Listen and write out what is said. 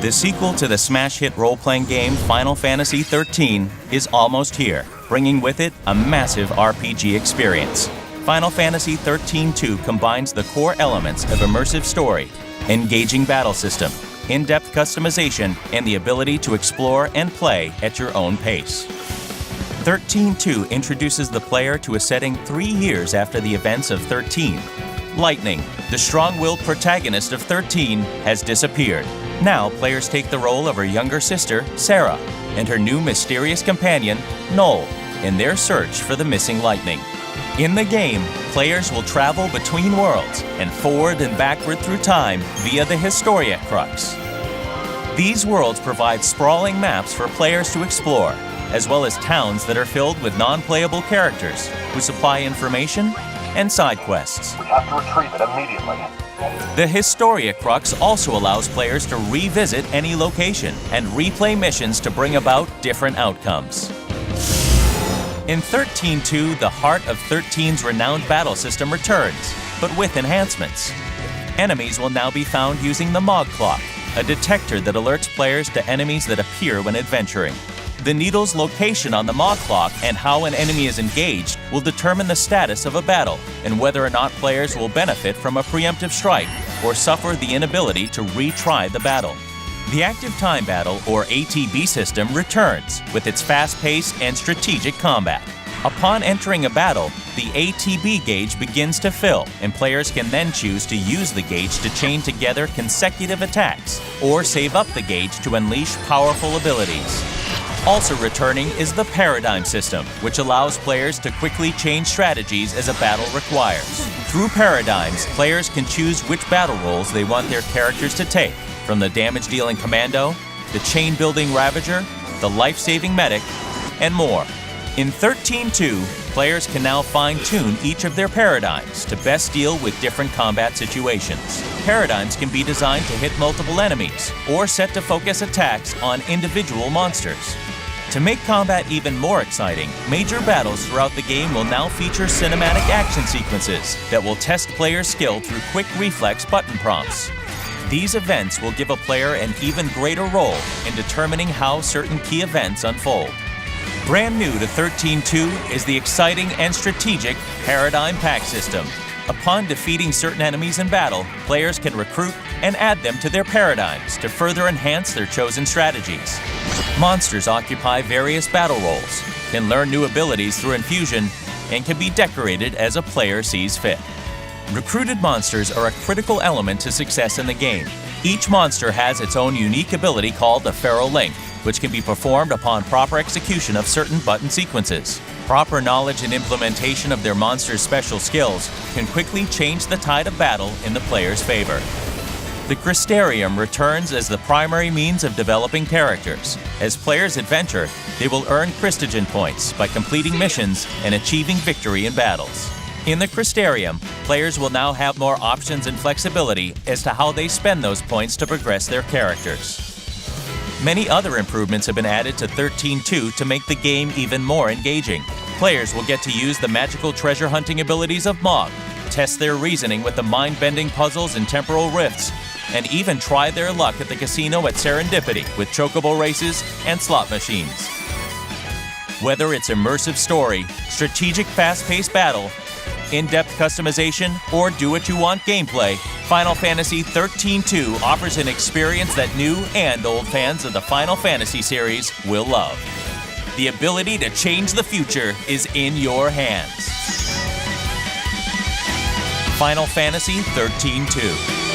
The sequel to the smash hit role-playing game Final Fantasy XIII is almost here, bringing with it a massive RPG experience. Final Fantasy XIII-2 combines the core elements of immersive story, engaging battle system, in-depth customization, and the ability to explore and play at your own pace. XIII-2 introduces the player to a setting 3 years after the events of 13. Lightning, the strong-willed protagonist of 13, has disappeared. Now, players take the role of her younger sister, Sarah, and her new mysterious companion, Noel, in their search for the missing Lightning. In the game, players will travel between worlds and forward and backward through time via the XIII-2. These worlds provide sprawling maps for players to explore, as well as towns that are filled with non-playable characters who supply information and side quests. We have to retrieve it immediately. The XIII also allows players to revisit any location and replay missions to bring about different outcomes. In XIII-2, the heart of 13's renowned battle system returns, but with enhancements. Enemies will now be found using the Mog Clock, a detector that alerts players to enemies that appear when adventuring. The needle's location on the Mog Clock and how an enemy is engaged will determine the status of a battle and whether or not players will benefit from a preemptive strike or suffer the inability to retry the battle. The Active Time Battle, or ATB system, returns with its fast-paced and strategic combat. Upon entering a battle, the ATB gauge begins to fill, and players can then choose to use the gauge to chain together consecutive attacks or save up the gauge to unleash powerful abilities. Also returning is the Paradigm system, which allows players to quickly change strategies as a battle requires. Through Paradigms, players can choose which battle roles they want their characters to take, from the damage-dealing Commando, the chain-building Ravager, the life-saving Medic, and more. In XIII-2, players can now fine-tune each of their paradigms to best deal with different combat situations. Paradigms can be designed to hit multiple enemies, or set to focus attacks on individual monsters. To make combat even more exciting, major battles throughout the game will now feature cinematic action sequences that will test players' skill through quick reflex button prompts. These events will give a player an even greater role in determining how certain key events unfold. Brand new to XIII-2 is the exciting and strategic Paradigm Pack system. Upon defeating certain enemies in battle, players can recruit and add them to their paradigms to further enhance their chosen strategies. Monsters occupy various battle roles, can learn new abilities through infusion, and can be decorated as a player sees fit. Recruited monsters are a critical element to success in the game. Each monster has its own unique ability called the Feral Link, which can be performed upon proper execution of certain button sequences. Proper knowledge and implementation of their monster's special skills can quickly change the tide of battle in the player's favor. The Crystarium returns as the primary means of developing characters. As players adventure, they will earn Christogen points by completing missions and achieving victory in battles. In the Crystarium, players will now have more options and flexibility as to how they spend those points to progress their characters. Many other improvements have been added to XIII-2 to make the game even more engaging. Players will get to use the magical treasure hunting abilities of Mog, test their reasoning with the mind-bending puzzles and temporal rifts, and even try their luck at the casino at Serendipity with chocobo races and slot machines. Whether it's immersive story, strategic fast-paced battle, in-depth customization, or do-what-you-want gameplay, Final Fantasy XIII-2 offers an experience that new and old fans of the Final Fantasy series will love. The ability to change the future is in your hands. Final Fantasy XIII-2.